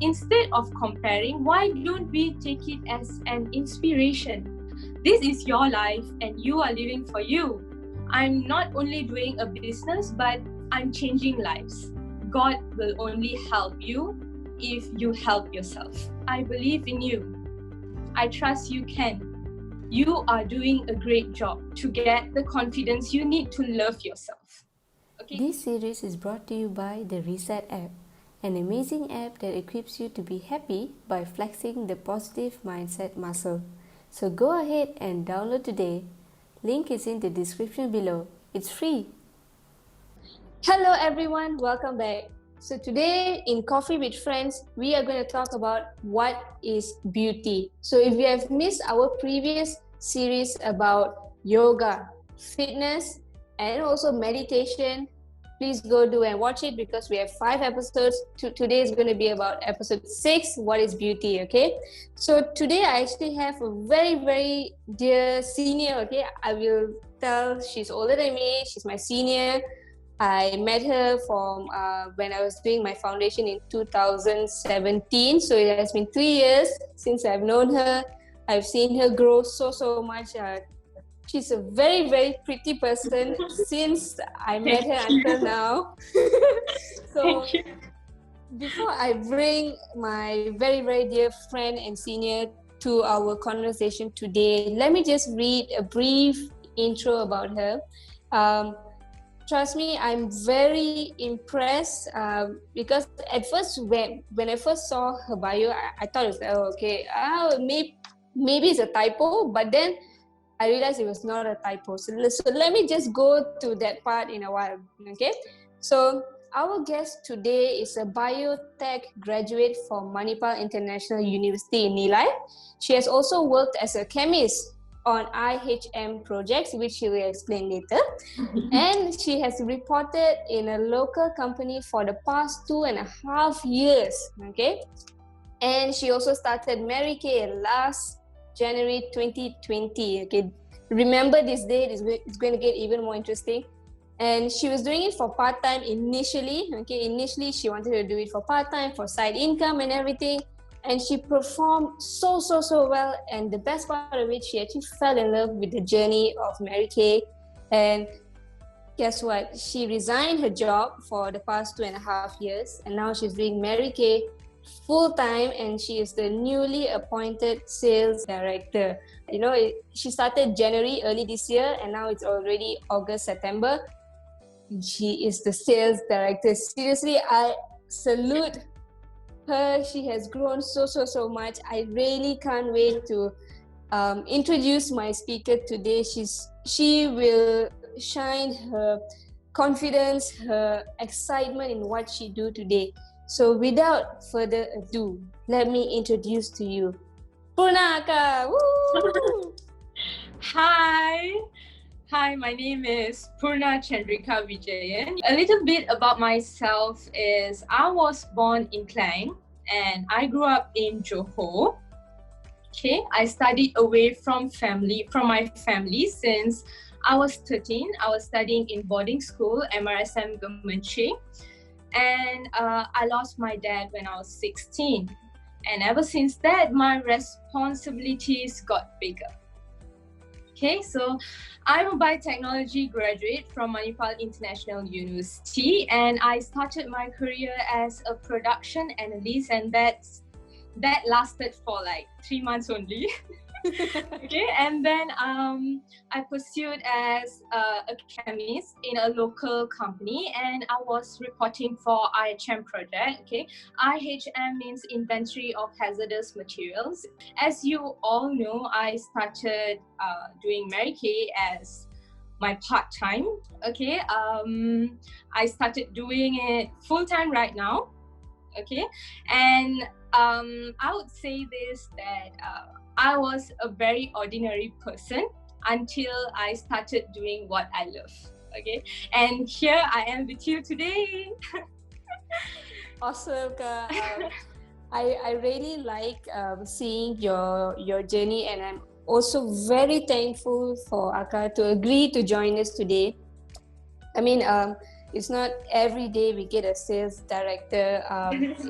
Instead of comparing, why don't we take it as an inspiration? This is your life and you are living for you. I'm not only doing a business, but I'm changing lives. God will only help you if you help yourself. I believe in you. I trust you can. You are doing a great job to get the confidence you need to love yourself. Okay. This series is brought to you by the Reset app, an amazing app that equips you to be happy by flexing the positive mindset muscle. So go ahead and download today. Link is in the description below. It's free. Hello everyone, welcome back. So today in Coffee with Friends, we are going to talk about what is beauty. So if you have missed our previous series about yoga, fitness, and also meditation, please go do and watch it because we have 5 episodes. Today is going to be about episode 6, what is beauty, okay? So today I actually have a very dear senior, okay? I will tell she's older than me, she's my senior. I met her from when I was doing my foundation in 2017. So it has been 3 years since I've known her. I've seen her grow so much. She's a very pretty person since I met her until now. So before I bring my very dear friend and senior to our conversation today, let me just read a brief intro about her. Trust me, I'm very impressed because at first when I first saw her bio, I thought it was maybe it's a typo, but then I realized it was not a typo. So let me just go to that part in a while, okay? So our guest today is a biotech graduate from Manipal International University in Nilai. She has also worked as a chemist on IHM projects, which she will explain later. And she has reported in a local company for the past 2.5 years, okay? And she also started Mary Kay last January 2020, okay? Remember this date, it's going to get even more interesting. And she was doing it for part-time initially, okay? Initially, she wanted to do it for part-time, for side income and everything. And she performed so well. And the best part of it, she actually fell in love with the journey of Mary Kay. And guess what? She resigned her job for the past 2.5 years. And now she's doing Mary Kay full-time. And she is the newly appointed sales director. You know, she started January early this year. And now it's already August, September. She is the sales director. Seriously, I salute her. She has grown so much. I really can't wait to introduce my speaker today. She will shine her confidence, her excitement in what she do today. So without further ado, let me introduce to you Poorna Akka. Woo! Hi, my name is Poorna Chandrika Vijayan. A little bit about myself is I was born in Klang and I grew up in Johor. Okay, I studied away from my family since I was 13. I was studying in boarding school, MRSM Gemenche, and I lost my dad when I was 16. And ever since that, my responsibilities got bigger. Okay, so I'm a biotechnology graduate from Manipal International University, and I started my career as a production analyst, and that lasted for like 3 months only. Okay, and then I pursued as a chemist in a local company, and I was reporting for IHM project. Okay, IHM means Inventory of Hazardous Materials. As you all know, I started doing Mary Kay as my part-time. Okay, I started doing it full-time right now. Okay, and I would say this that I was a very ordinary person until I started doing what I love. Okay, and here I am with you today. Awesome, Ka. I really like seeing your journey, and I'm also very thankful for Akka to agree to join us today. I mean, it's not every day we get a sales director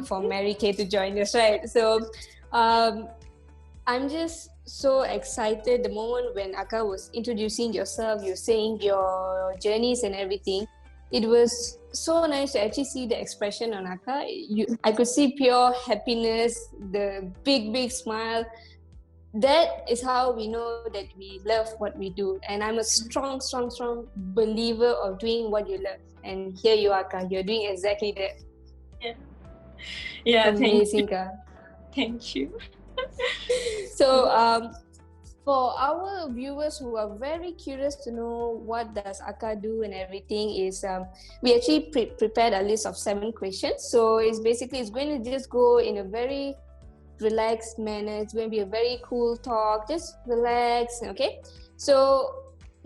for Mary Kay to join us, right? So I'm just so excited the moment when Aka was introducing yourself, you're saying your journeys and everything. It was so nice to actually see the expression on Aka. I could see pure happiness, the big smile. That is how we know that we love what we do. And I'm a strong believer of doing what you love. And here you are, Ka. You're doing exactly that. Yeah. Yeah. Amazing, Ka. Thank you. So, for our viewers who are very curious to know what does Aka do and everything, is we actually prepared a list of 7 questions. So it's going to just go in a very relaxed manner. It's going to be a very cool talk. Just relax, okay? So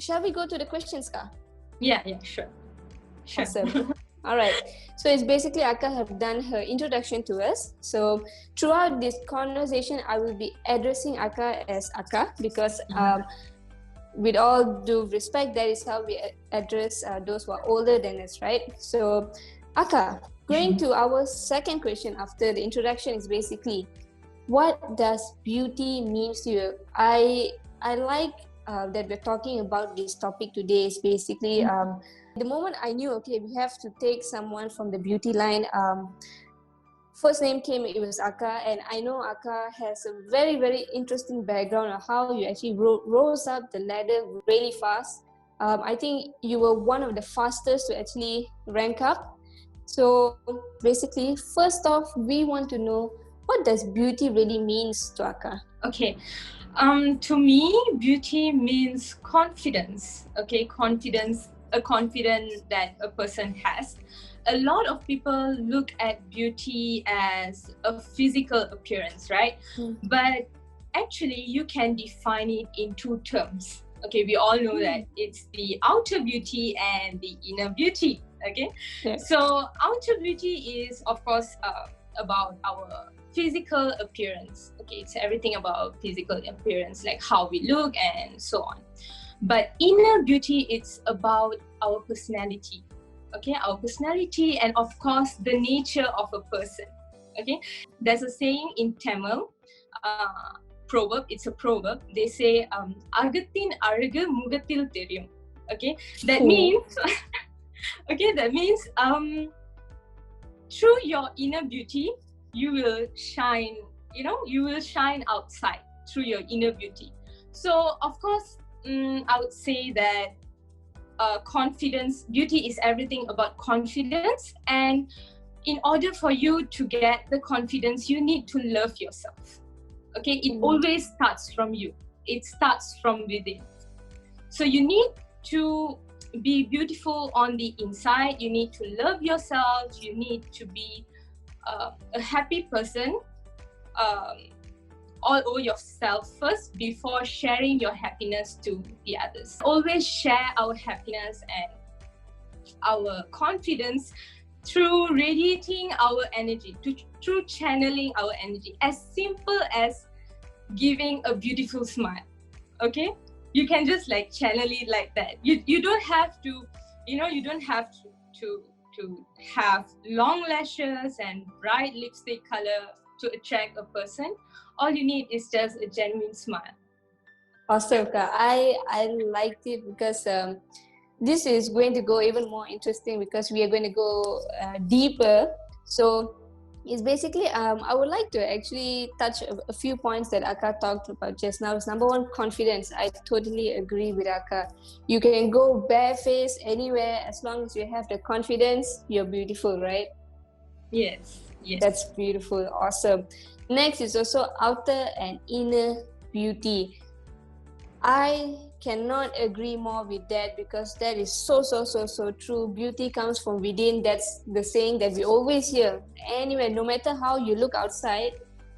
shall we go to the questions, Ka? Yeah, sure. Awesome. All right. So it's basically Aka have done her introduction to us. So throughout this conversation, I will be addressing Aka as Aka because with all due respect, that is how we address those who are older than us, right? So Aka, going to our second question after the introduction is basically, what does beauty means to you? I like that we're talking about this topic today. Is basically the moment I knew, okay, we have to take someone from the beauty line. First name came, it was Aka, and I know Aka has a very interesting background of how you actually rose up the ladder really fast. I think you were one of the fastest to actually rank up. So basically, first off, we want to know, what does beauty really means to Aka? Okay. To me, beauty means confidence. Okay, confidence, a confidence that a person has. A lot of people look at beauty as a physical appearance, right? But actually, you can define it in 2 terms. Okay, we all know that it's the outer beauty and the inner beauty. Okay, so outer beauty is, of course, about our physical appearance. Okay, it's everything about physical appearance, like how we look and so on. But inner beauty, it's about our personality. Okay, our personality, and of course the nature of a person. Okay, there's a saying in Tamil, proverb. It's a proverb. They say, "Agatin aragu mugatil theriyum." Okay, that means, through your inner beauty, you will shine. You will shine outside through your inner beauty. So of course, I would say that confidence, beauty is everything about confidence, and in order for you to get the confidence, you need to love yourself. Okay, it always starts from you. It starts from within. So you need to be beautiful on the inside. You need to love yourself. You need to be a happy person all over yourself first before sharing your happiness to the others. Always share our happiness and our confidence through radiating our energy, through channeling our energy. As simple as giving a beautiful smile. Okay, you can just like channel it like that. You don't have to, you don't have to have long lashes and bright lipstick color to attract a person. All you need is just a genuine smile. Awesome, Ka. I liked it because this is going to go even more interesting because we are going to go deeper. So it's basically, I would like to actually touch a few points that Aka talked about just now. Number one, confidence. I totally agree with Aka. You can go barefaced anywhere as long as you have the confidence. You're beautiful, right? Yes. That's beautiful. Awesome. Next is also outer and inner beauty. I cannot agree more with that because that is so true. Beauty comes from within. That's the saying that we always hear. Anyway, no matter how you look outside,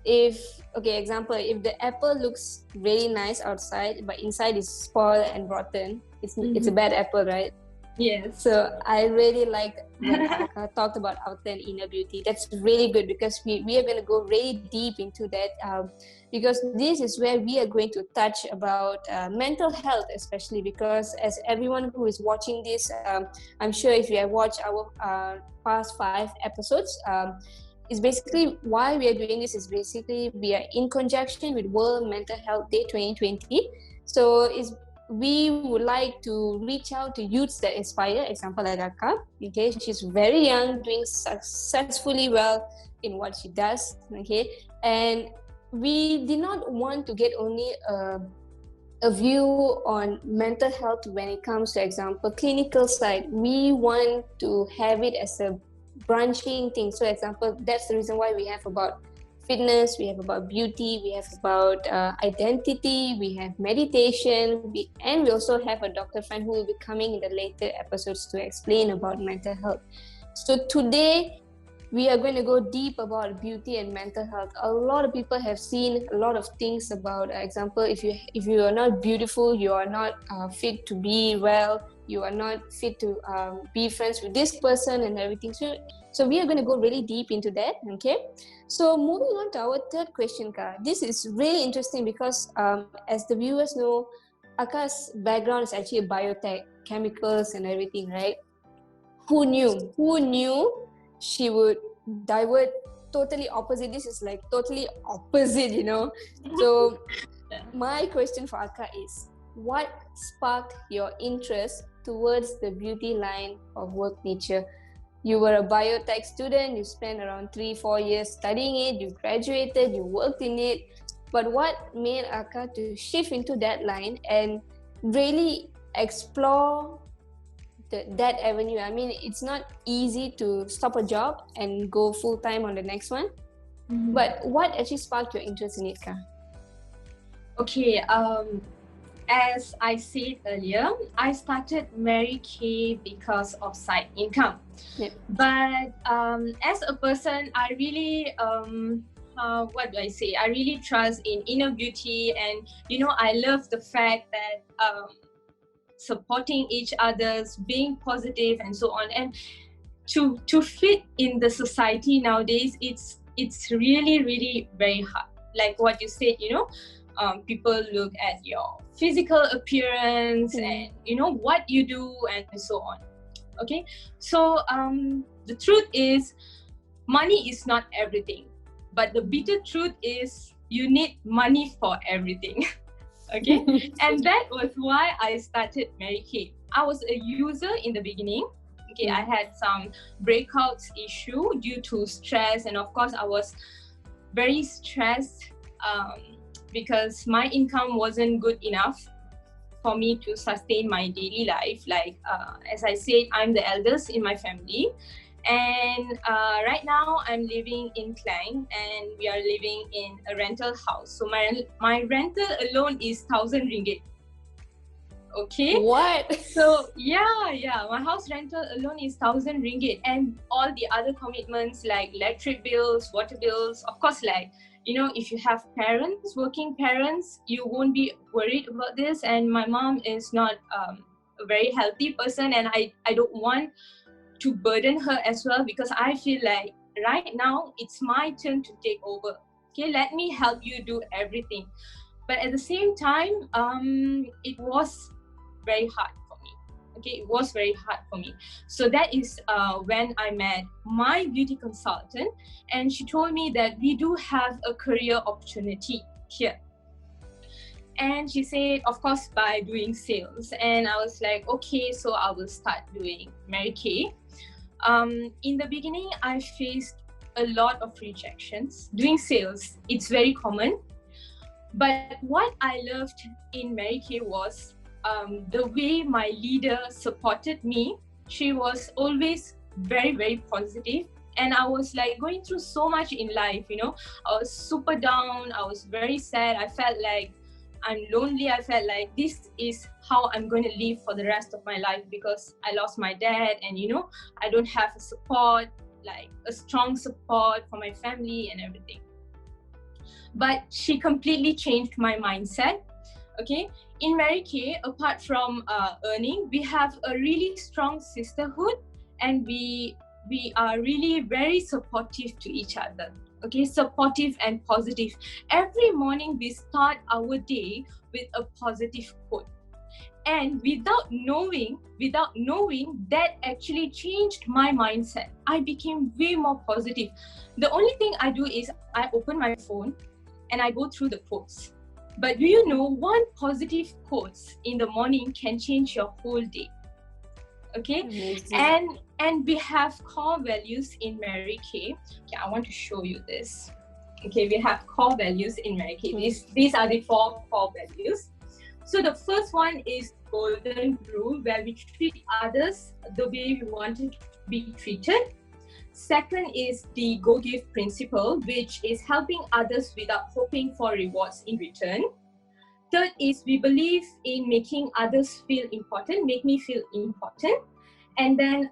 example, if the apple looks really nice outside but inside is spoiled and rotten, it's a bad apple, right? Yes. So I really like when Aka talked about outer and inner beauty. That's really good because we are going to go really deep into that because this is where we are going to touch about mental health, especially because as everyone who is watching this, I'm sure if you have watched our past 5 episodes, is basically why we are doing this is basically we are in conjunction with World Mental Health Day 2020. So is we would like to reach out to youths that inspire, example like Aka. Okay, she's very young, doing successfully well in what she does. Okay, and we did not want to get only a view on mental health when it comes to example clinical side. We want to have it as a branching thing. So example, that's the reason why we have about fitness, we have about beauty, we have about identity, we have meditation, and we also have a doctor friend who will be coming in the later episodes to explain about mental health. So today we are going to go deep about beauty and mental health. A lot of people have seen a lot of things about example, if you are not beautiful, you are not fit to be well, you are not fit to be friends with this person and everything. So we are going to go really deep into that. Okay, so moving on to our third question, Ka. This is really interesting because as the viewers know, Aka's background is actually biotech, chemicals and everything, right? Who knew she would divert totally opposite. This is like totally opposite, you know. So my question for Aka is, what sparked your interest towards the beauty line of work nature? You were a biotech student, you spent around 3-4 years studying it, you graduated, you worked in it, but what made Aka to shift into that line and really explore that avenue? I mean, it's not easy to stop a job and go full time on the next one. Mhm. But what actually sparked your interest in it, Ka? Okay, as I said earlier, I started Mary Kay because of side income. Yep. But as a person, I really, what do I say? I really trust in inner beauty, and I love the fact that supporting each other's, being positive, and so on. And to fit in the society nowadays, it's really, really very hard. Like what you said, people look at your physical appearance and what you do and so on. Okay, so the truth is, money is not everything, but the bitter truth is you need money for everything. Okay, and that was why I started Mary Kay. I was a user in the beginning. Okay, I had some breakouts issue due to stress, and of course I was very stressed because my income wasn't good enough for me to sustain my daily life. Like as I said, I'm the eldest in my family, and right now I'm living in Klang, and we are living in a rental house. So my rental alone is 1,000 ringgit. Okay. What? So yeah, my house rental alone is 1,000 ringgit, and all the other commitments like electric bills, water bills. Of course, like if you have parents, working parents, you won't be worried about this. And my mom is not a very healthy person, and I don't want to burden her as well, because I feel like right now it's my turn to take over. Okay, let me help you do everything. But at the same time, it was very hard for me. Okay, it was very hard for me. So that is when I met my beauty consultant, and she told me that we do have a career opportunity here. And she said, of course, by doing sales. And I was like, okay, so I will start doing Mary Kay. In the beginning, I faced a lot of rejections. Doing sales, it's very common. But what I loved in Mary Kay was the way my leader supported me. She was always very, very positive. And I was like going through so much in life, I was super down. I was very sad. I felt like I'm lonely. I felt like this is how I'm going to live for the rest of my life, because I lost my dad, and I don't have a support, like a strong support for my family and everything. But she completely changed my mindset. Okay, in Mary Kay, apart from earning, we have a really strong sisterhood, and we are really very supportive to each other. Okay, supportive and positive. Every morning we start our day with a positive quote, and without knowing, that actually changed my mindset. I became way more positive. The only thing I do is I open my phone and I go through the quotes. But do you know, one positive quotes in the morning can change your whole day? Okay. Amazing. And we have core values in Mary Kay. Okay, I want to show you this. Okay, we have core values in Mary Kay. These are the 4 core values. So the first one is golden rule, where we treat others the way we wanted to be treated. Second is the go give principle, which is helping others without hoping for rewards in return. Third is we believe in making others feel important, make me feel important. And then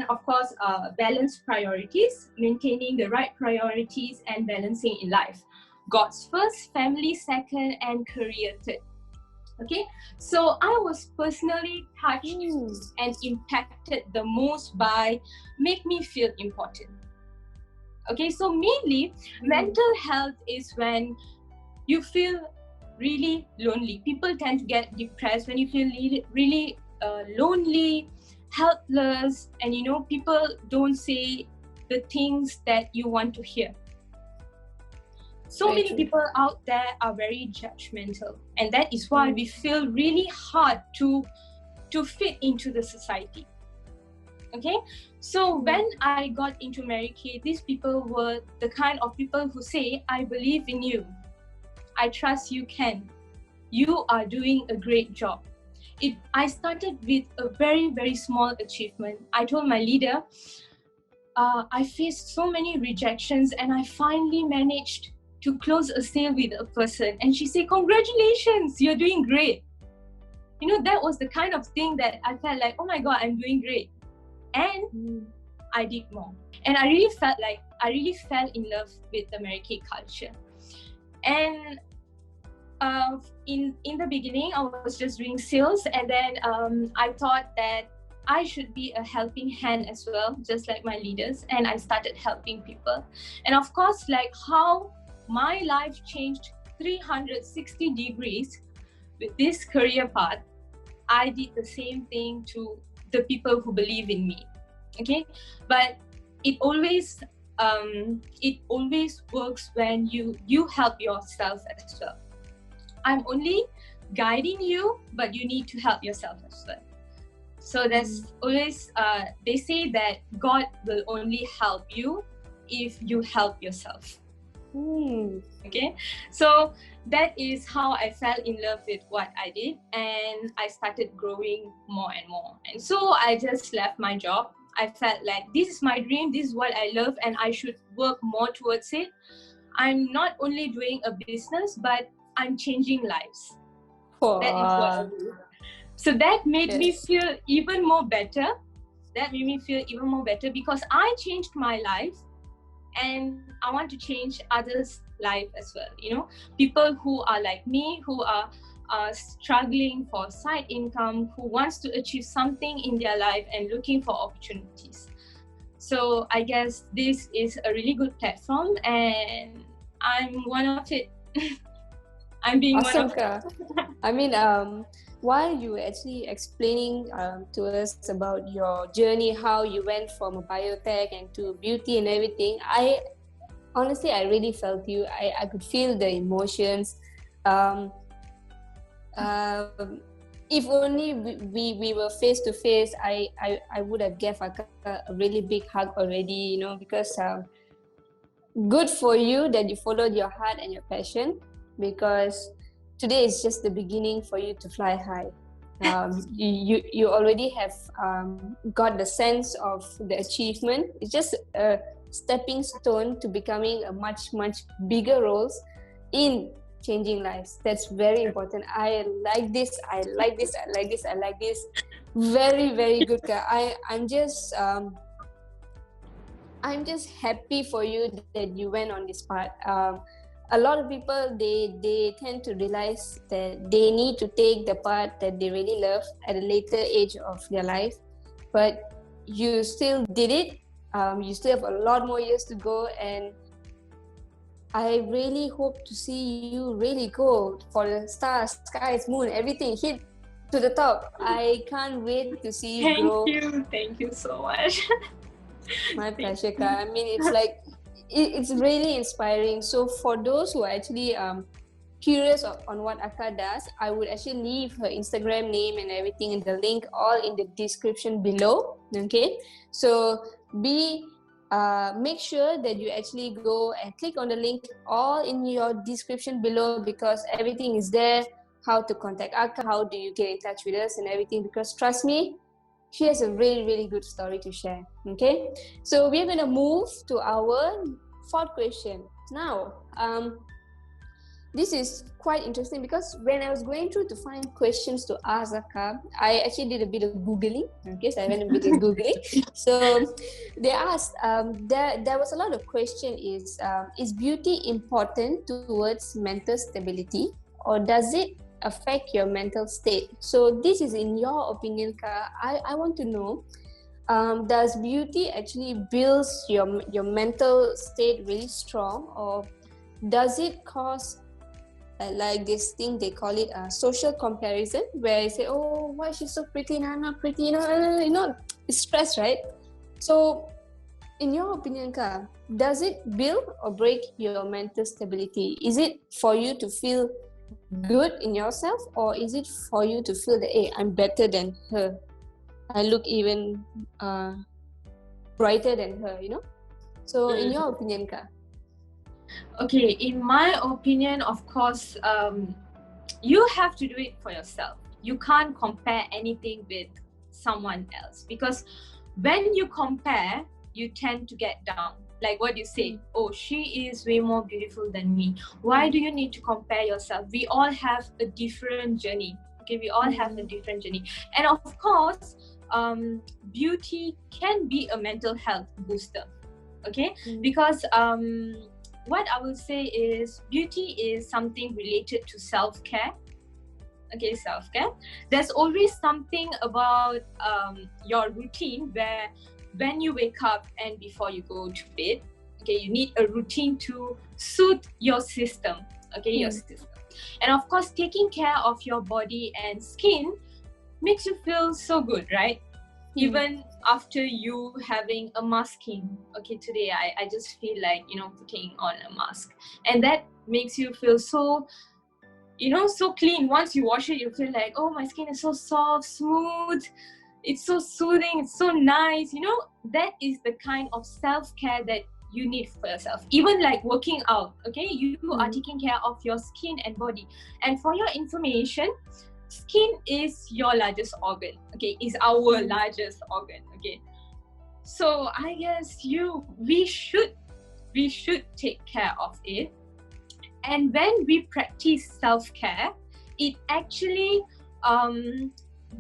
of course, balance priorities, maintaining the right priorities and balancing in life. God's first, family second, and career third. Okay, so I was personally touched and impacted the most by make me feel important. Okay, so mainly mental health is when you feel really lonely. People tend to get depressed when you feel really lonely, helpless, and people don't say the things that you want to hear. So many people out there are very judgmental, and that is why we feel really hard to fit into the society. Okay, so when I got into Mary Kay, these people were the kind of people who say, I believe in you, I trust you can, you are doing a great job. I started with a very, very small achievement. I told my leader, I faced so many rejections and I finally managed to close a sale with a person, and she said, congratulations, you're doing great. That was the kind of thing that I felt like, oh my God, I'm doing great. And I did more. And I really fell in love with the Mary Kay culture. And in the beginning, I was just doing sales, and then I thought that I should be a helping hand as well, just like my leaders, and I started helping people. And of course, like how my life changed 360 degrees with this career path, I did the same thing to the people who believe in me. Okay, but it always works when you help yourself as well. I'm only guiding you, but you need to help yourself as well. So there's always they say that God will only help you if you help yourself. Okay, so that is how I fell in love with what I did, and I started growing more and more. And so I just left my job. I felt like this is my dream, this is what I love, and I should work more towards it. I'm not only doing a business, but I'm changing lives. That is what I do. So that made me feel even more better. Because I changed my life, and I want to change others' life as well. People who are like me, who are struggling for side income, who wants to achieve something in their life and looking for opportunities. So I guess this is a really good platform, and I'm one of it. I'm being awesome, one of it. I mean, while you were actually explaining to us about your journey, how you went from a biotech and to beauty and everything, I really felt you. I could feel the emotions. If only we were face to face, I would have gave a really big hug already, because good for you that you followed your heart and your passion, because today is just the beginning for you to fly high. You already have got the sense of the achievement. It's just a stepping stone to becoming a much bigger roles in changing lives. That's very important. I like this. Very, very good. I'm just happy for you that you went on this path. a lot of people, they tend to realize that they need to take the part that they really love at a later age of their life, but you still did it. You still have a lot more years to go, and I really hope to see you really go for the stars, skies, moon, everything, hit to the top. I can't wait to see you grow. Thank you so much. My pleasure, Ka. I mean, it's like, it's really inspiring. So for those who are actually curious on what Akka does, I would actually leave her Instagram name and everything and the link all in the description below. Okay, so make sure that you actually go and click on the link all in your description below, because everything is there. How to contact Akka, how do you get in touch with us and everything, because trust me, she has a really, really good story to share. Okay, so we're going to move to our fourth question now. This is quite interesting, because when I was going through to find questions to ask Akka, I actually did a bit of Googling. Okay, so I went a bit of Googling. So they asked, there was a lot of question is beauty important towards mental stability, or does it affect your mental state? So this is in your opinion, Ka. I want to know, does beauty actually builds your mental state really strong, or does it cause like this thing they call it social comparison, where you say, oh, why she's so pretty and I'm not pretty, it's stress, right? So in your opinion, Ka, does it build or break your mental stability? Is it for you to feel good in yourself, or is it for you to feel that, hey, I'm better than her, I look even brighter than her, So in your opinion, Ka? Okay, in my opinion, of course, you have to do it for yourself. You can't compare anything with someone else, because when you compare, you tend to get down. Like what you say, oh, she is way more beautiful than me. Why do you need to compare yourself? We all have a different journey. Okay, we all have a different journey. And of course, beauty can be a mental health booster. Okay, because what I will say is beauty is something related to self-care. Okay, self-care. There's always something about your routine where when you wake up and before you go to bed, okay, you need a routine to soothe your system. Okay, your system. And of course, taking care of your body and skin makes you feel so good, right? Even after you having a masking. Okay, today I just feel like, putting on a mask. And that makes you feel so, so clean. Once you wash it, you feel like, oh, my skin is so soft, smooth. It's so soothing. It's so nice. That is the kind of self-care that you need for yourself. Even like working out, okay? You are taking care of your skin and body. And for your information, skin is your largest organ, okay? Is our largest organ, okay? So I guess we should take care of it. And when we practice self-care, it actually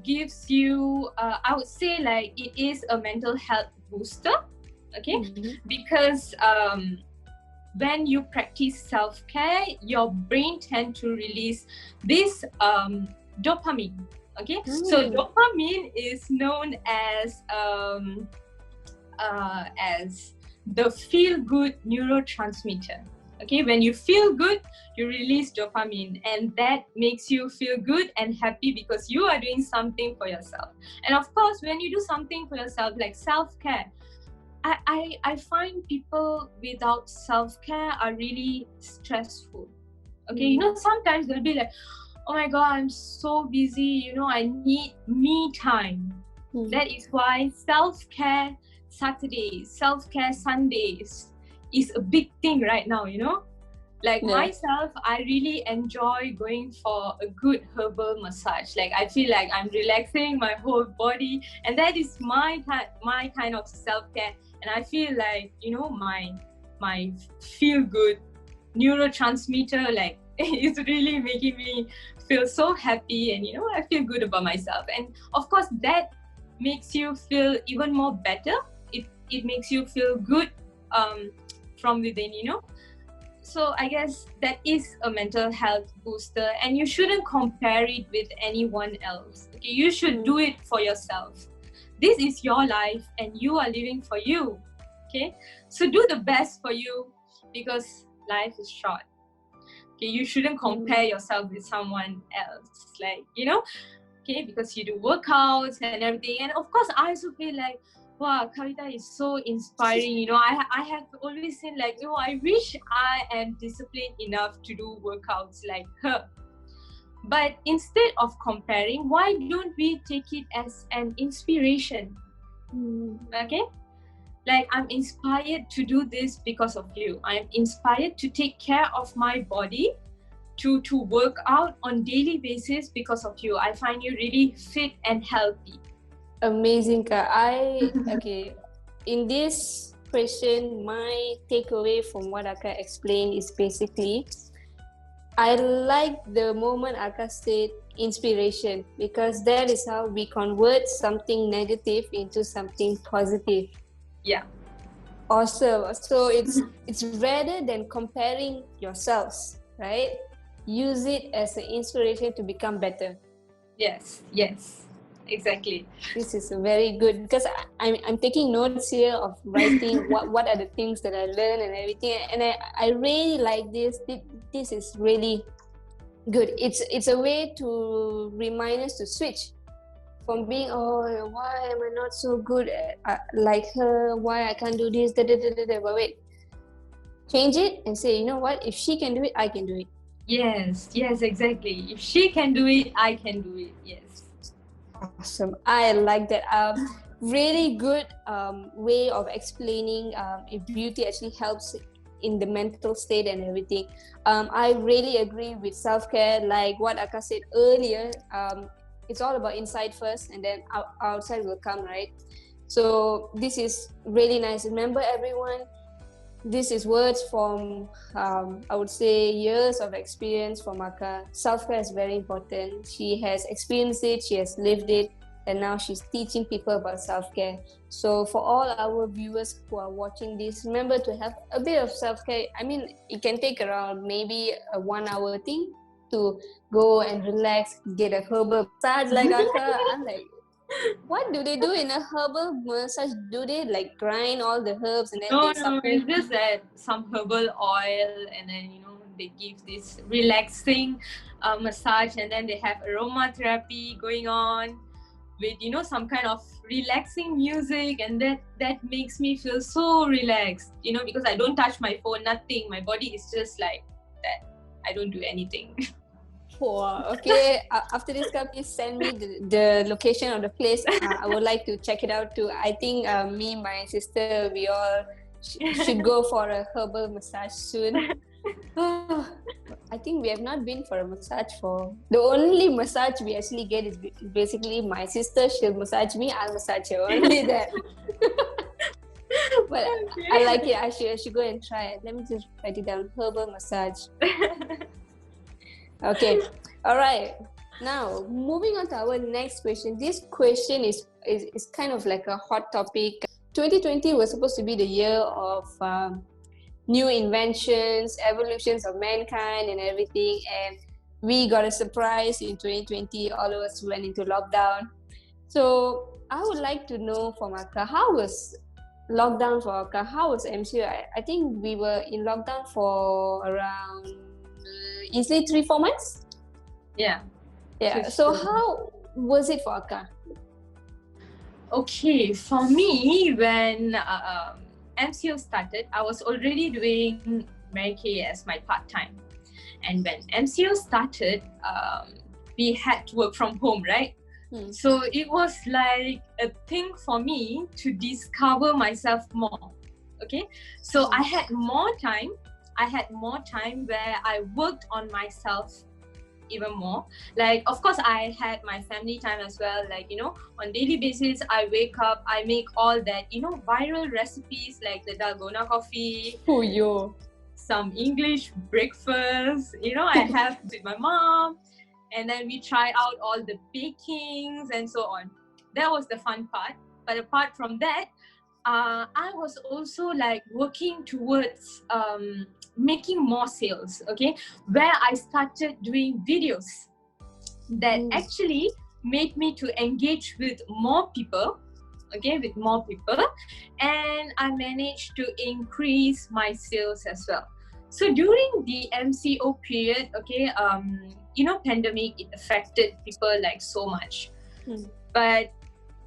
gives you, I would say, like, it is a mental health booster, okay? Because when you practice self-care, your brain tends to release this dopamine. Okay, so dopamine is known as the feel-good neurotransmitter. Okay, when you feel good, you release dopamine, and that makes you feel good and happy because you are doing something for yourself. And of course, when you do something for yourself, like self-care, I find people without self-care are really stressful. Okay, sometimes they'll be like, oh my God, I'm so busy, I need me time. That is why self-care Saturdays, self-care Sundays is a big thing right now, Like myself, I really enjoy going for a good herbal massage. Like I feel like I'm relaxing my whole body, and that is my kind of self-care. And I feel like, my feel-good neurotransmitter, like, it's really making me feel so happy, and I feel good about myself. And of course, that makes you feel even more better. It makes you feel good from within, So I guess that is a mental health booster, and you shouldn't compare it with anyone else. Okay, you should do it for yourself. This is your life and you are living for you. Okay, so do the best for you, because life is short. Okay, you shouldn't compare yourself with someone else, like, okay, because you do workouts and everything. And of course, I also feel like, wow, Kavita is so inspiring. I have always seen like, I wish I am disciplined enough to do workouts like her. But instead of comparing, why don't we take it as an inspiration? Okay? Like, I'm inspired to do this because of you. I'm inspired to take care of my body, to work out on daily basis because of you. I find you really fit and healthy. Amazing, Ka. Okay, in this question, my takeaway from what Aka explained is basically, I like the moment Aka said inspiration, because that is how we convert something negative into something positive. Yeah. Awesome. So it's rather than comparing yourselves, right? Use it as an inspiration to become better. Yes, exactly. This is very good, because I'm taking notes here of writing what are the things that I learned and everything, and I really like this. This is really good. It's a way to remind us to switch from being, why am I not so good like her? Why I can't do this? But wait, change it and say, you know what? If she can do it, I can do it. Yes, exactly. If she can do it, I can do it. Yes. Awesome. I like that. Really good way of explaining if beauty actually helps in the mental state and everything. I really agree with self-care, like what Aka said earlier. It's all about inside first, and then outside will come, right? So this is really nice. Remember, everyone, this is words from, I would say, years of experience from Aka. Self-care is very important. She has experienced it, she has lived it, and now she's teaching people about self-care. So for all our viewers who are watching this, remember to have a bit of self-care. I mean, it can take around maybe a 1 hour thing to go and relax, get a herbal massage like Aka. I'm like, what do they do in a herbal massage? Do they like grind all the herbs and then No, they it's just that some herbal oil, and then they give this relaxing massage, and then they have aromatherapy going on with some kind of relaxing music, and that makes me feel so relaxed, because I don't touch my phone, nothing. My body is just like that. I don't do anything. Wow. Okay. After this, please send me the location of the place. I would like to check it out too. I think me, my sister, we all should go for a herbal massage soon. I think we have not been for a massage for. The only massage we actually get is basically my sister. She'll massage me. I'll massage her. Only that. But okay. I like it. I should go and try it. Let me just write it down. Herbal massage. Okay, all right. Now, moving on to our next question. This question is kind of like a hot topic. 2020 was supposed to be the year of new inventions, evolutions of mankind and everything. And we got a surprise in 2020. All of us went into lockdown. So I would like to know from Aka, how was lockdown for Aka? How was MCO? I think we were in lockdown for around easily 3-4 months. Yeah. So how was it for Aka? Okay, for me, when MCO started, I was already doing Mary Kay as my part-time. And when MCO started, we had to work from home, right? So it was like a thing for me to discover myself more. Okay, so I had more time where I worked on myself even more. Like, of course, I had my family time as well. Like, on daily basis, I wake up, I make all that, viral recipes like the dalgona coffee. Oh, yo. Some English breakfast, I have with my mom. And then we try out all the bakings and so on. That was the fun part. But apart from that, I was also like working towards making more sales, okay, where I started doing videos that actually made me to engage with more people, okay, with more people, and I managed to increase my sales as well. So during the MCO period, okay, pandemic, it affected people like so much, but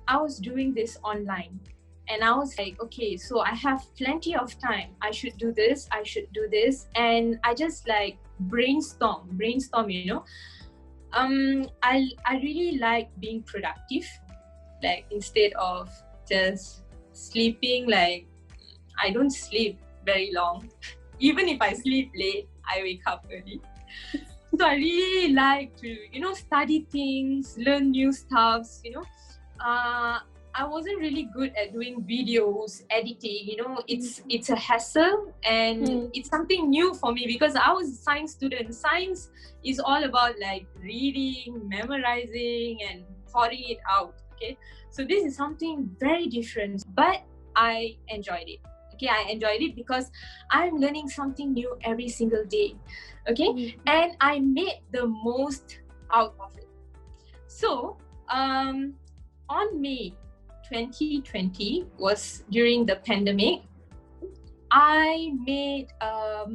I was doing this online. And I was like, okay, so I have plenty of time. I should do this. I should do this. And I just like brainstorm, I really like being productive. Like instead of just sleeping, like I don't sleep very long. Even if I sleep late, I wake up early. So I really like to, study things, learn new stuffs, I wasn't really good at doing videos, editing, it's a hassle, and it's something new for me because I was a science student. Science is all about like reading, memorizing, and pouring it out, okay? So this is something very different, but I enjoyed it. Okay, I enjoyed it because I'm learning something new every single day, okay? And I made the most out of it. So, on May 2020 was during the pandemic. I made a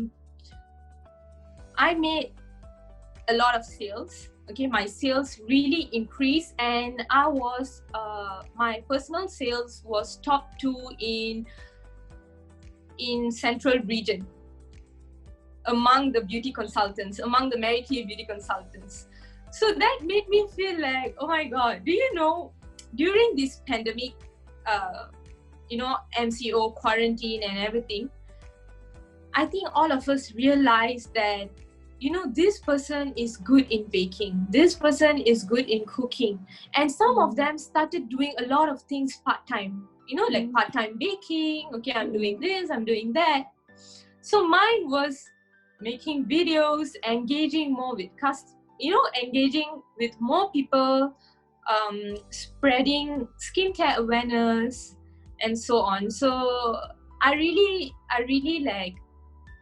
lot of sales. Okay, my sales really increased, and I was my personal sales was top 2 in central region among the beauty consultants, among the Mary-Kay beauty consultants. So that made me feel like, oh my God, do you know, during this pandemic, MCO, quarantine and everything, I think all of us realized that, this person is good in baking, this person is good in cooking. And some of them started doing a lot of things part-time, like part-time baking. Okay, I'm doing this, I'm doing that. So mine was making videos, engaging more with engaging with more people, spreading skincare awareness and so on. So I really like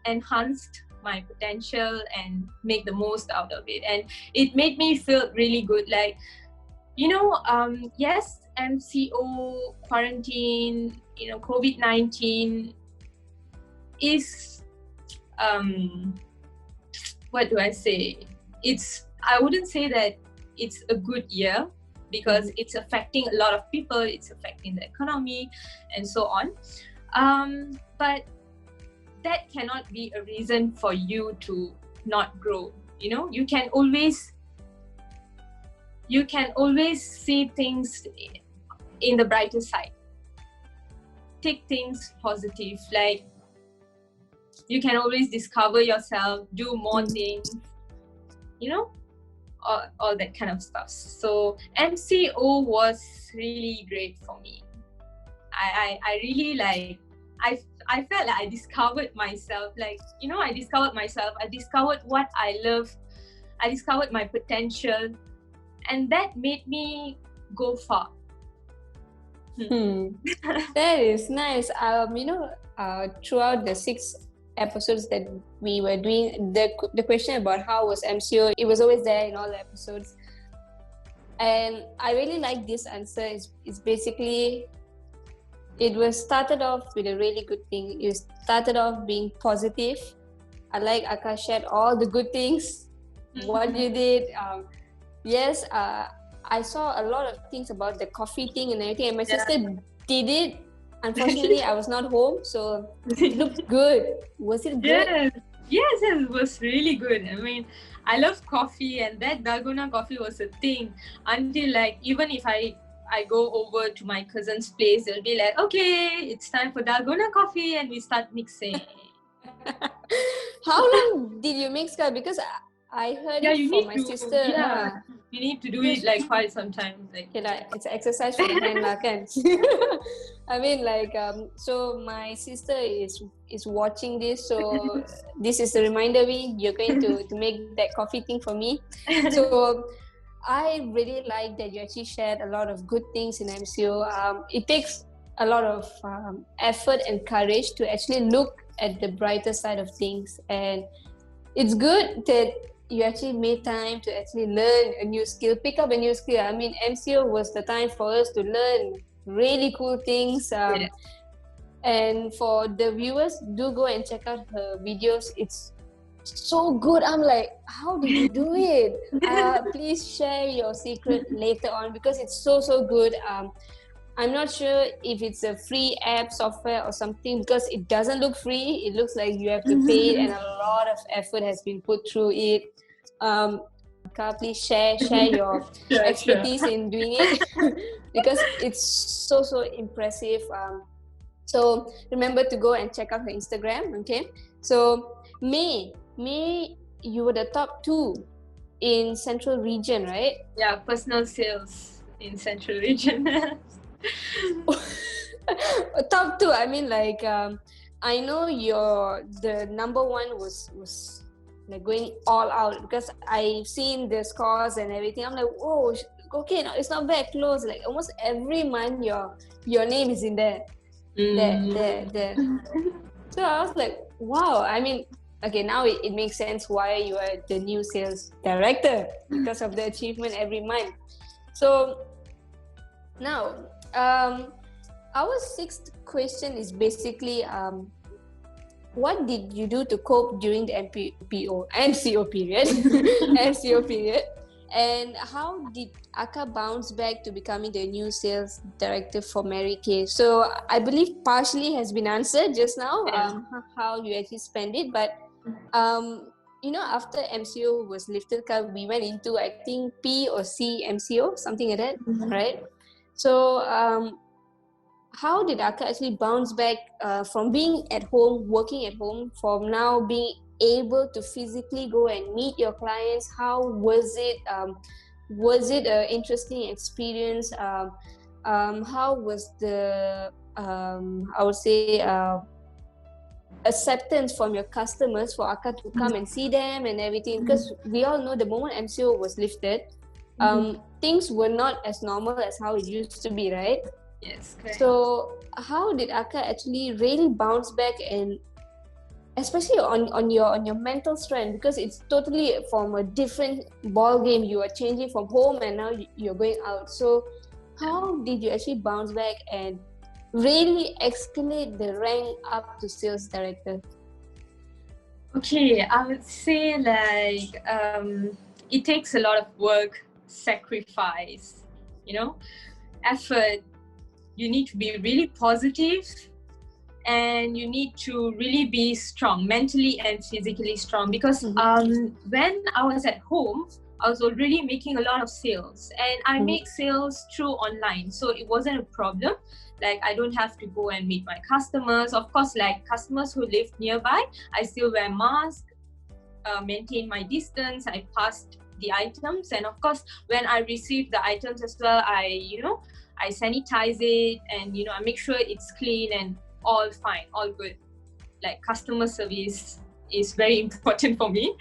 enhanced my potential and make the most out of it, and it made me feel really good. Like, yes, MCO, quarantine, COVID-19 is what do I say? I wouldn't say that it's a good year because it's affecting a lot of people, it's affecting the economy and so on. But that cannot be a reason for you to not grow. You can always see things in the brighter side. Take things positive. Like, you can always discover yourself, do more things, all that kind of stuff. So MCO was really great for me. I really like, I felt like I discovered myself. Like, I discovered myself. I discovered what I love. I discovered my potential, and that made me go far. That is nice. Throughout the 6 episodes that we were doing, the question about how was MCO, it was always there in all the episodes. And I really like this answer. It's basically, it was started off with a really good thing. You started off being positive. I like Akash shared all the good things, what you did. Yes, I saw a lot of things about the coffee thing and everything, and my sister did it. Unfortunately, I was not home, so it looked good. Was it good? Yes, it was really good. I mean, I love coffee, and that dalgona coffee was a thing until, like, even if I go over to my cousin's place, they'll be like, okay, it's time for dalgona coffee, and we start mixing. How long did you mix, because I heard it from my sister. Yeah, you need to do it like quite sometimes. Like, it's an exercise for the hand, can. I mean, like, so my sister is watching this, so this is a reminder. You're going to make that coffee thing for me. So I really like that you actually shared a lot of good things in MCO. It takes a lot of effort and courage to actually look at the brighter side of things. And it's good that you actually made time to actually learn a new skill, pick up a new skill. I mean, MCO was the time for us to learn really cool things. Yeah. And for the viewers, do go and check out her videos. It's so good. I'm like, how did you do it? Please share your secret later on, because it's so good. I'm not sure if it's a free app software or something, because it doesn't look free. It looks like you have to pay it, and a lot of effort has been put through it. Ka, please share your expertise in doing it because it's so impressive. So remember to go and check out her Instagram. Okay. So May, you were the top 2 in Central Region, right? Yeah, personal sales in Central Region. Top 2. I mean, like, I know the number 1 was like going all out, because I've seen the scores and everything. I'm like, whoa, okay, no, it's not bad, close. Like almost every month, your name is in there. There. So I was like, wow. I mean, okay, now it makes sense why you are the new sales director, because of the achievement every month. So now, our 6th question is basically, what did you do to cope during the MCO period? MCO period. And how did Aka bounce back to becoming the new sales director for Mary Kay? So I believe partially has been answered just now, how you actually spend it. But, after MCO was lifted, we went into, I think, P or C MCO, something like that, right? So how did Aka actually bounce back from being at home, working at home, from now being able to physically go and meet your clients? How was it? Was it an interesting experience? How was the, I would say, acceptance from your customers for Aka to come and see them and everything? Because we all know the moment MCO was lifted, things were not as normal as how it used to be, right? Yes, correct. So how did Aka actually really bounce back, and especially on your mental strength, because it's totally from a different ball game. You are changing from home and now you're going out. So how did you actually bounce back and really escalate the rank up to sales director? Okay, I would say like it takes a lot of work, sacrifice, effort. You need to be really positive, and you need to really be strong, mentally and physically strong, because when I was at home, I was already making a lot of sales, and I make sales through online, so it wasn't a problem. Like, I don't have to go and meet my customers. Of course, like customers who live nearby, I still wear mask, maintain my distance, I passed the items, and of course when I receive the items as well, I sanitize it, and I make sure it's clean and all fine, all good. Like, customer service is very important for me.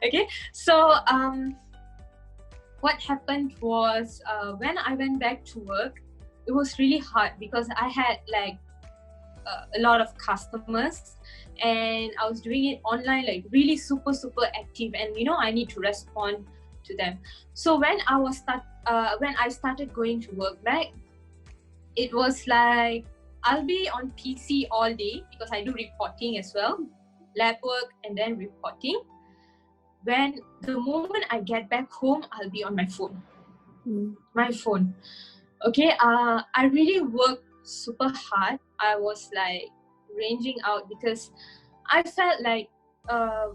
Okay, so what happened was, when I went back to work, it was really hard because I had like a lot of customers, and I was doing it online, like really super active, and I need to respond to them. So when I started going to work back, it was like I'll be on PC all day because I do reporting as well, lab work and then reporting. When the moment I get back home, I'll be on my phone. My phone. Okay, I really worked super hard. I was like ranging out because I felt like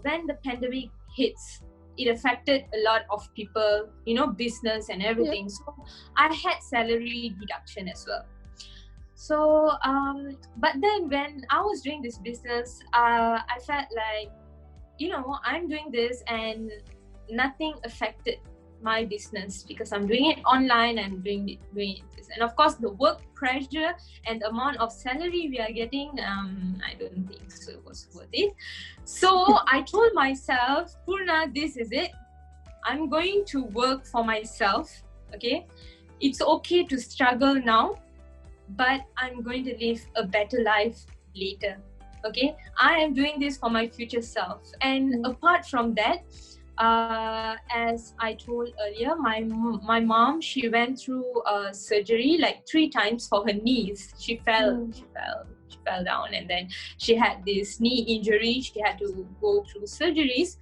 when the pandemic hits, it affected a lot of people, business and everything. Yeah. So I had salary deduction as well. So, but then when I was doing this business, I felt like, I'm doing this and nothing affected my business because I'm doing it online and doing it. And of course, the work pressure and the amount of salary we are getting, I don't think so it was worth it. So I told myself, Poorna, this is it. I'm going to work for myself, okay? It's okay to struggle now, but I'm going to live a better life later. Okay, I am doing this for my future self. And apart from that, as I told earlier, my mom, she went through surgery like 3 times for her knees. She fell down, and then she had this knee injury. She had to go through surgeries.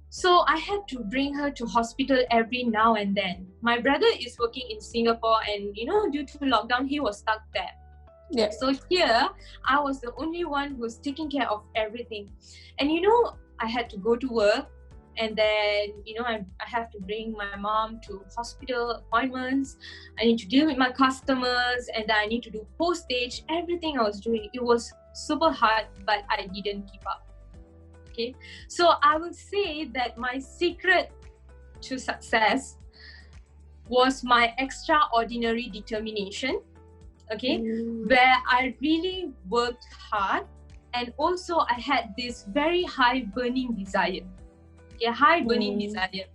So I had to bring her to hospital every now and then. My brother is working in Singapore, and due to lockdown, he was stuck there. Yeah. So here, I was the only one who was taking care of everything. And I had to go to work, and then I have to bring my mom to hospital appointments. I need to deal with my customers, and I need to do postage. Everything I was doing, it was super hard, but I didn't give up. Okay, so I will say that my secret to success was my extraordinary determination. Okay, where I really worked hard, and also I had this very high burning desire. Okay, high burning desire.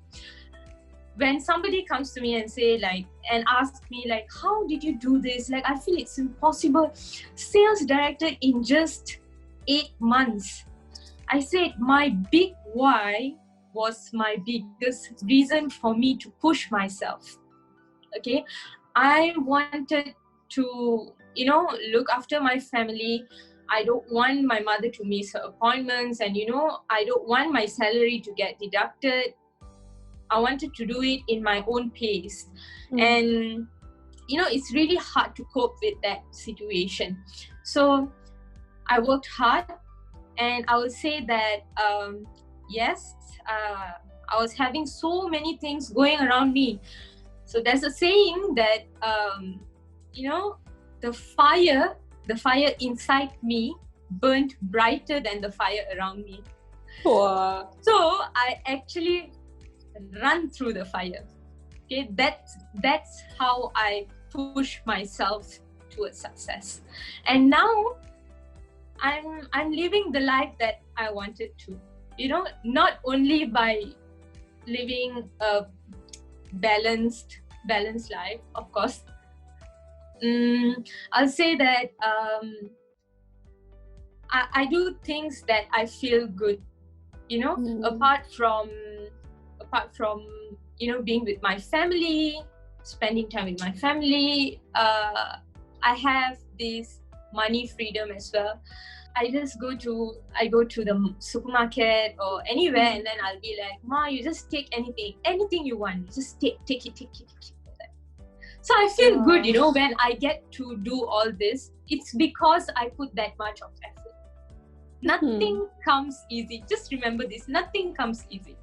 When somebody comes to me and ask me like, how did you do this? Like, I feel it's impossible. Sales director in just 8 months. I said my big why was my biggest reason for me to push myself. Okay, I wanted to look after my family. I don't want my mother to miss her appointments, and I don't want my salary to get deducted. I wanted to do it in my own pace. And it's really hard to cope with that situation. So I worked hard, and I would say that yes, I was having so many things going around me. So there's a saying that the fire inside me burnt brighter than the fire around me. Wow. So I actually run through the fire. Okay, that's how I push myself towards success. And now I'm living the life that I wanted to. Not only by living a balanced life, of course. I'll say that I do things that I feel good, apart from being with my family, spending time with my family. I have this money freedom as well. I go to the supermarket or anywhere, and then I'll be like, Ma, you just take anything you want. You just take it. So I feel good, when I get to do all this. It's because I put that much of effort. Nothing comes easy. Just remember this, nothing comes easy.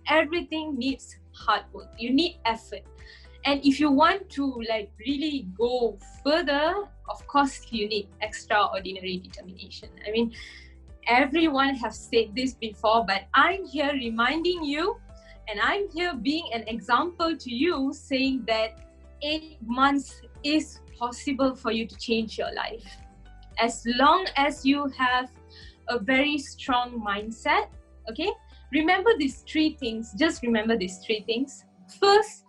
Everything needs hard work. You need effort. And if you want to really go further, of course, you need extraordinary determination. I mean, everyone has said this before, but I'm here reminding you, and I'm here being an example to you, saying that 8 months is possible for you to change your life. As long as you have a very strong mindset, okay? Remember these 3 things. Just remember these 3 things. First,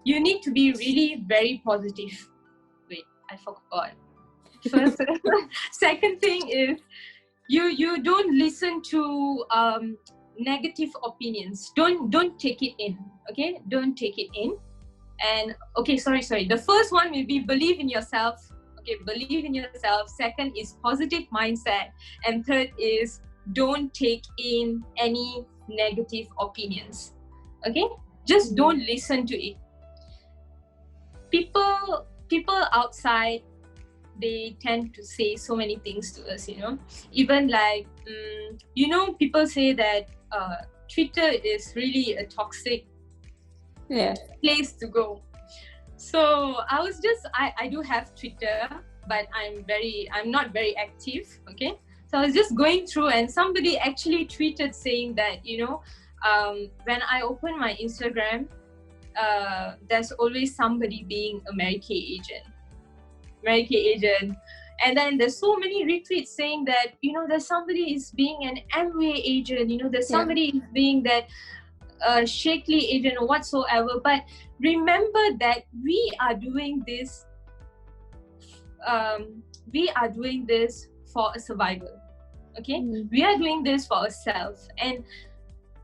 you need to be really very positive. Wait, I forgot. First, second thing is you don't listen to negative opinions. Don't take it in. Okay, don't take it in. And okay, sorry. The first one will be believe in yourself. Okay, believe in yourself. Second is positive mindset, and third is don't take in any negative opinions. Okay, just don't listen to it. People outside, they tend to say so many things to us, even people say that Twitter is really a toxic place to go. So I do have Twitter, but I'm not very active. Okay, so I was just going through, and somebody actually tweeted saying that when I open my Instagram, there's always somebody being American agent, and then there's so many retweets saying that there's somebody is being an Amway agent, there's somebody is being that Shakely agent or whatsoever. But remember that we are doing this we are doing this for a survival. Okay, Mm. we are doing this for ourselves, and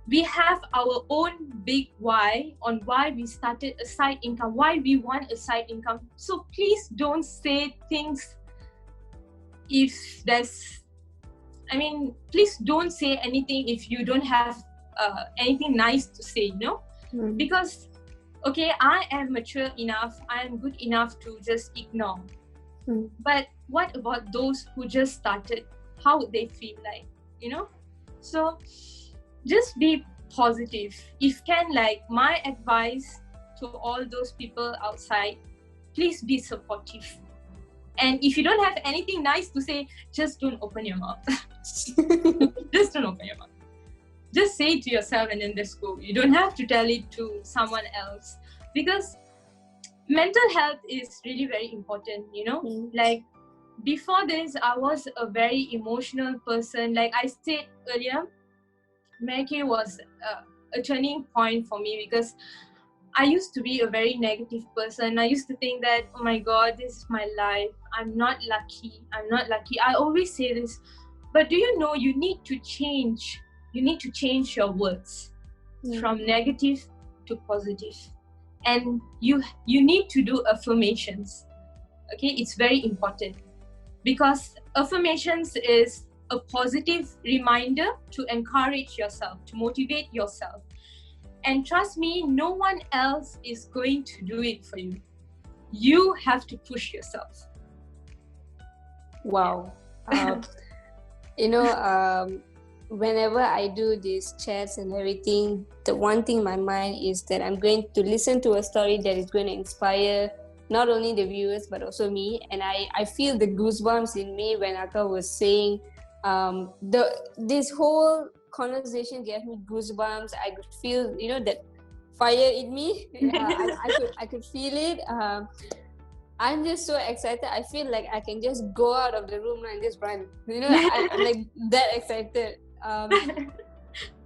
we have our own big why on why we started a side income, why we want a side income. So please don't say things if there's, please don't say anything if you don't have anything nice to say, Mm. because okay, I am mature enough, I am good enough to just ignore. Mm. But what about those who just started? How would they feel like, So just be positive. If can, like, my advice to all those people outside, please be supportive. And if you don't have anything nice to say, just don't open your mouth. Just don't open your mouth. Just say it to yourself and then just go. You don't have to tell it to someone else, because mental health is really very important, Mm. Like, before this, I was a very emotional person. Like I said earlier, Mary was a turning point for me, because I used to be a very negative person. I used to think that, oh my God, this is my life. I'm not lucky. I always say this. But do you know, you need to change. You need to change your words from negative to positive. And you need to do affirmations. Okay, it's very important, because affirmations is a positive reminder to encourage yourself, to motivate yourself. And trust me, no one else is going to do it for you. You have to push yourself. Wow. Whenever I do these chats and everything, the one thing in my mind is that I'm going to listen to a story that is going to inspire not only the viewers but also me. And I feel the goosebumps in me when Akka was saying this whole conversation gave me goosebumps. I could feel that fire in me. I could feel it. I'm just so excited. I feel like I can just go out of the room and just run. I'm like that excited.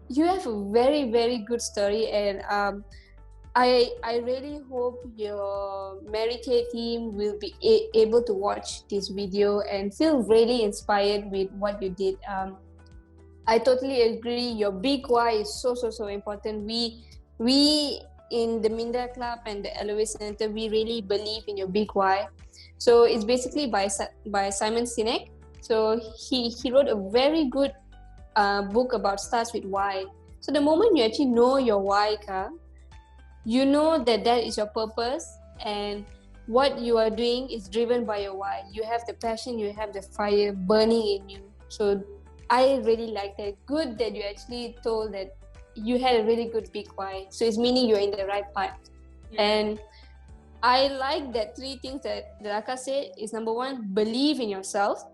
You have a very, very good story, and I really hope your Mary Kay team will be able to watch this video and feel really inspired with what you did. I totally agree. Your big why is so important. We in the Minda Club and the Eloise Center, we really believe in your big why. So it's basically by Simon Sinek. So he wrote a very good book about starts with why. So the moment you actually know your why, you know that is your purpose, and what you are doing is driven by your why. You have the passion, you have the fire burning in you. So I really like that. Good that you actually told that you had a really good big why. So it's meaning you're in the right path. Yeah. And I like that 3 things that Akka said is: number 1, believe in yourself.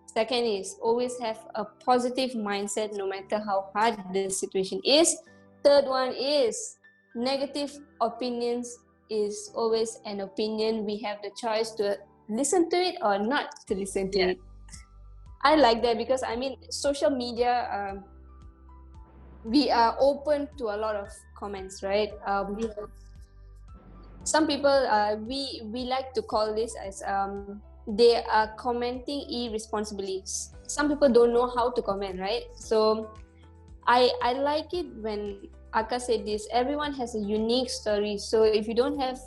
Second is always have a positive mindset no matter how hard the situation is. Third one is negative opinions is always an opinion. We have the choice to listen to it or not to listen to it. I like that because social media, we are open to a lot of comments, right? Some people, we like to call this as they are commenting irresponsibly. Some people don't know how to comment, right? So I like it when Akka said this. Everyone has a unique story. So if you don't have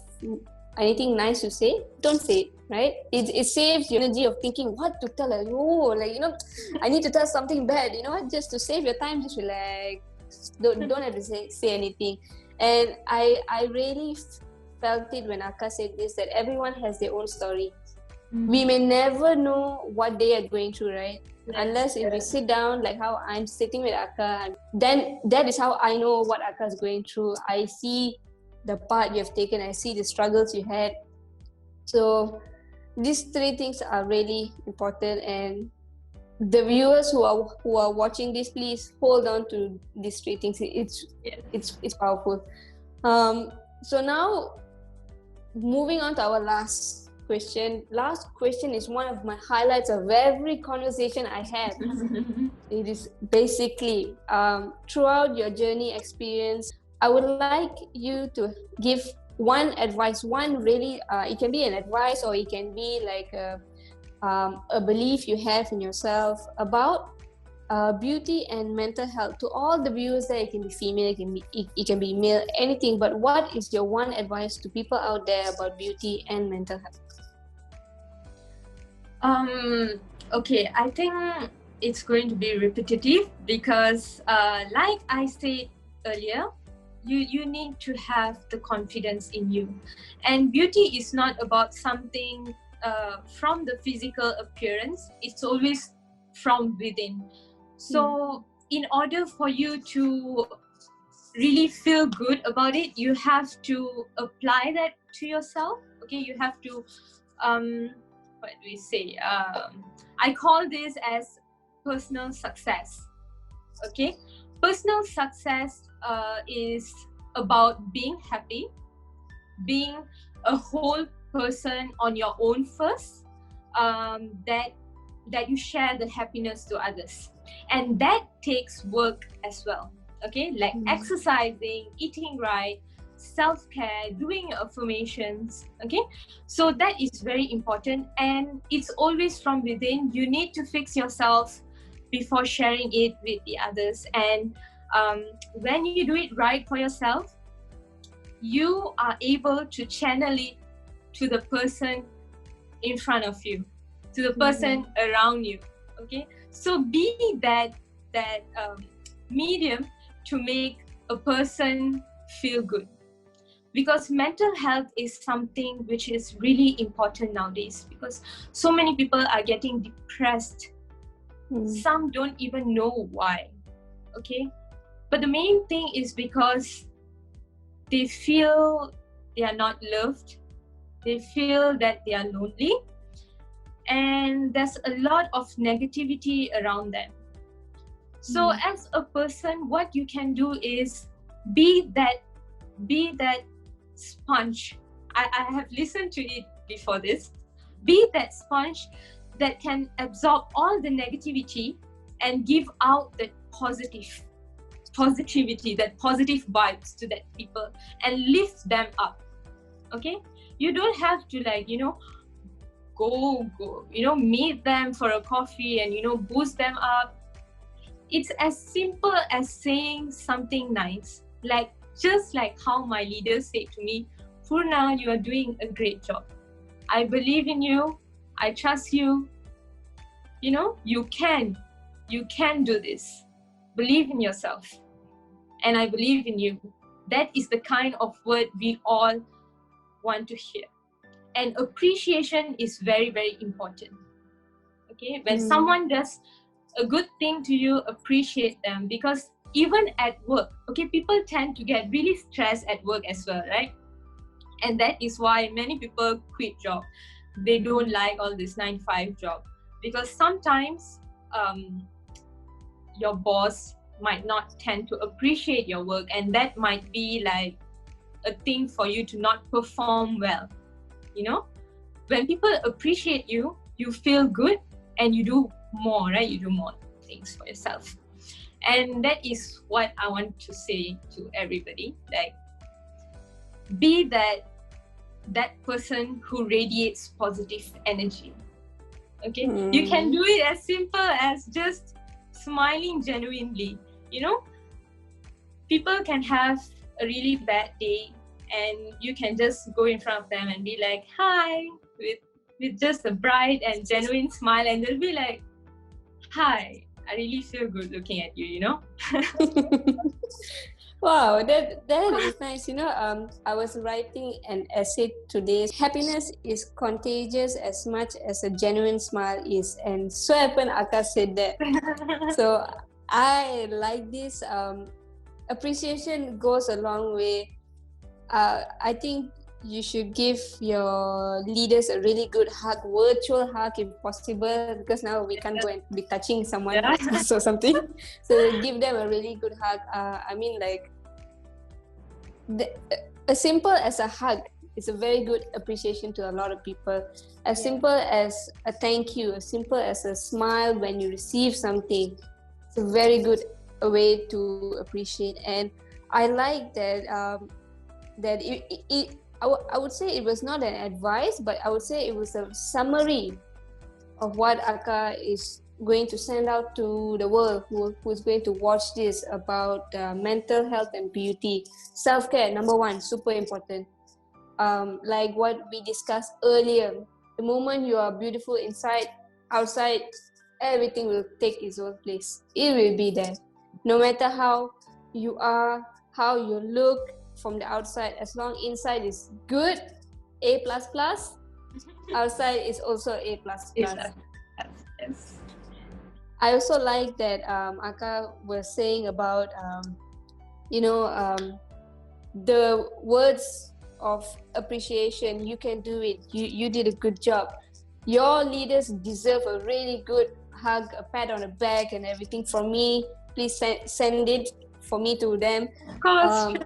anything nice to say, don't say it, right? It saves your energy of thinking what to tell. I need to tell something bad. Just to save your time, just relax. Don't have to say anything. And I really felt it when Akka said this, that everyone has their own story. Mm-hmm. We may never know what they are going through, right? Yes, unless if we sit down like how I'm sitting with Akka, then that is how I know what Akka is going through. I see the part you have taken, I see the struggles you had. So these 3 things are really important, and the viewers who are watching this, please hold on to these 3 things. It's powerful. So now moving on to our last question. Last question is one of my highlights of every conversation I have. It is basically throughout your journey experience, I would like you to give one advice, one really it can be an advice or it can be like a belief you have in yourself about beauty and mental health to all the viewers there. It can be female, it can be male, anything. But what is your one advice to people out there about beauty and mental health? Okay, I think it's going to be repetitive because, like I said earlier, you need to have the confidence in you, and beauty is not about something from the physical appearance. It's always from within. So, in order for you to really feel good about it, you have to apply that to yourself. Okay, you have to what do we say? I call this as personal success. Okay, personal success is about being happy, being a whole person on your own first, that you share the happiness to others, and that takes work as well. Okay, like exercising, eating right, self-care, doing affirmations. Okay, so that is very important, and it's always from within. You need to fix yourself before sharing it with the others, and when you do it right for yourself, you are able to channel it to the person in front of you, to the person around you. Okay, so be that medium to make a person feel good, because mental health is something which is really important nowadays, because so many people are getting depressed. Some don't even know why. Okay, but the main thing is because they feel they are not loved, they feel that they are lonely, and there's a lot of negativity around them. So as a person, what you can do is be that sponge. I have listened to it before this. Be that sponge that can absorb all the negativity and give out that positivity, that positive vibes to that people, and lift them up. Okay, you don't have to go meet them for a coffee and boost them up. It's as simple as saying something nice, just like how my leader said to me, "Poorna, you are doing a great job. I believe in you. I trust you. You can do this. Believe in yourself. And I believe in you." That is the kind of word we all want to hear. And appreciation is very, very important. Okay, when someone does a good thing to you, appreciate them, because even at work, okay, people tend to get really stressed at work as well, right? And that is why many people quit job. They don't like all this 9 to 5 job, because sometimes your boss might not tend to appreciate your work, and that might be like a thing for you to not perform well. When people appreciate you, you feel good and you do more, right? You do more things for yourself. And that is what I want to say to everybody. Be that person who radiates positive energy. Okay, you can do it as simple as just smiling genuinely. People can have a really bad day, and you can just go in front of them and be like, "Hi," with just a bright and genuine smile, and they'll be like, "Hi, I really feel good looking at you." Wow, that is nice. I was writing an essay today. Happiness is contagious as much as a genuine smile is, and so happened Akash said that. So I like this. Appreciation goes a long way. I think you should give your leaders a really good hug, virtual hug if possible, because now we can't go and be touching someone or something. So give them a really good hug. As simple as a hug is a very good appreciation to a lot of people. As simple as a thank you, as simple as a smile when you receive something, it's a very good way to appreciate. And I like that I would say it was not an advice, but I would say it was a summary of what Aka is going to send out to the world who's going to watch this about mental health and beauty. Self-care, number one, super important. Like what we discussed earlier, the moment you are beautiful inside, outside, everything will take its own place. It will be there. No matter how you are, how you look from the outside, as long inside is good, A++, outside is also A++. Yes. I also like that Aka was saying about the words of appreciation. You can do it. You did a good job. Your leaders deserve a really good hug, a pat on the back, and everything from me. Please send it for me to them. Of course.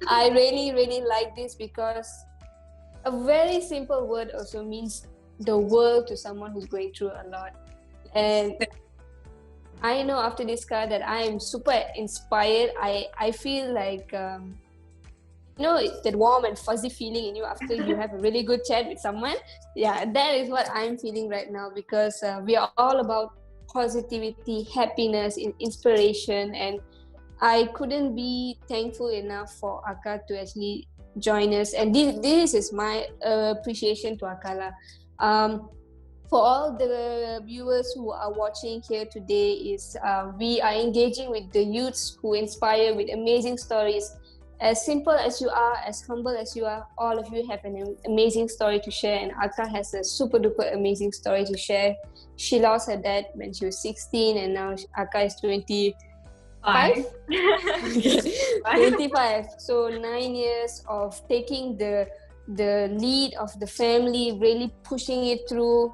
I really, really like this because a very simple word also means the world to someone who's going through a lot. And I know after this card that I am super inspired. I feel like that warm and fuzzy feeling in you after you have a really good chat with someone. Yeah, that is what I'm feeling right now, because we are all about positivity, happiness, inspiration, and I couldn't be thankful enough for Aka to actually join us. And this is my appreciation to Akala. For all the viewers who are watching here today, is we are engaging with the youths who inspire with amazing stories. As simple as you are, as humble as you are, all of you have an amazing story to share, and Aka has a super duper amazing story to share. She lost her dad when she was 16, and now Aka is 25? 25. So 9 years of taking the lead of the family, really pushing it through.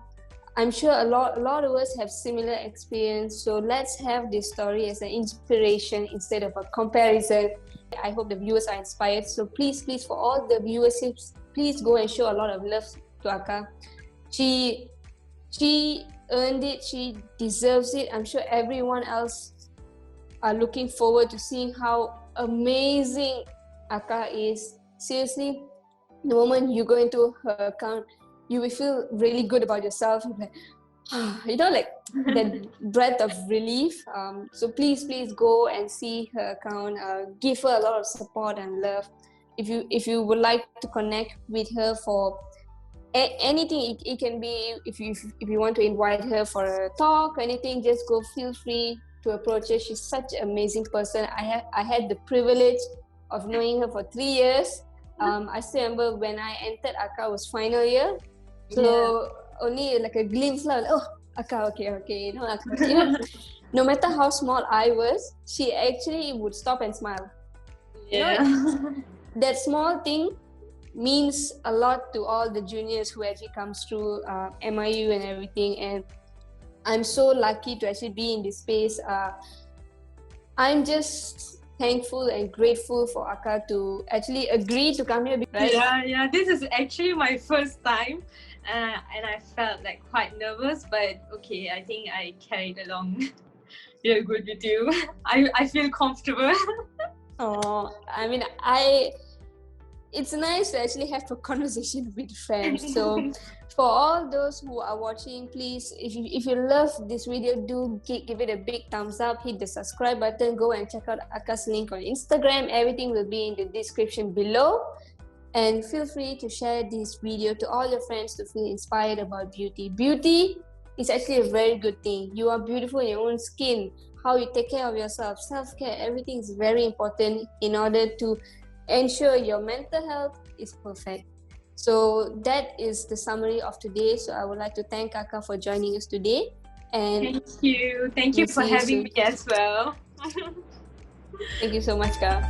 I'm sure a lot of us have similar experience. So let's have this story as an inspiration instead of a comparison. I hope the viewers are inspired. So please, for all the viewers, please go and show a lot of love to Aka. She earned it. She deserves it. I'm sure everyone else are looking forward to seeing how amazing Aka is. Seriously, the moment you go into her account, you will feel really good about yourself. You're like, like that breath of relief. So please go and see her account. Give her a lot of support and love. If you would like to connect with her for anything, it can be if you want to invite her for a talk or anything, just feel free to approach her. She's such an amazing person. I had the privilege of knowing her for 3 years. I still remember when I entered Aka was final year, so only like a glimpse like, oh, Aka, okay, Aka, no matter how small I was, she actually would stop and smile. That small thing means a lot to all the juniors who actually comes through MIU and everything. And I'm so lucky to actually be in this space. I'm just thankful and grateful for Aka to actually agree to come here. Right? Yeah. This is actually my first time, and I felt like quite nervous. But okay, I think I carried along. Yeah, good with you. I feel comfortable. Oh, I mean, it's nice to actually have a conversation with friends. So for all those who are watching, please, if you love this video, do give it a big thumbs up, hit the subscribe button, go and check out Aka's link on Instagram. Everything will be in the description below. And feel free to share this video to all your friends to feel inspired about beauty. Beauty is actually a very good thing. You are beautiful in your own skin. How you take care of yourself, self-care, everything is very important in order to ensure your mental health is perfect. So that is the summary of today. So I would like to thank Aka for joining us today. And thank you for having me as well. Thank you so much, Ka.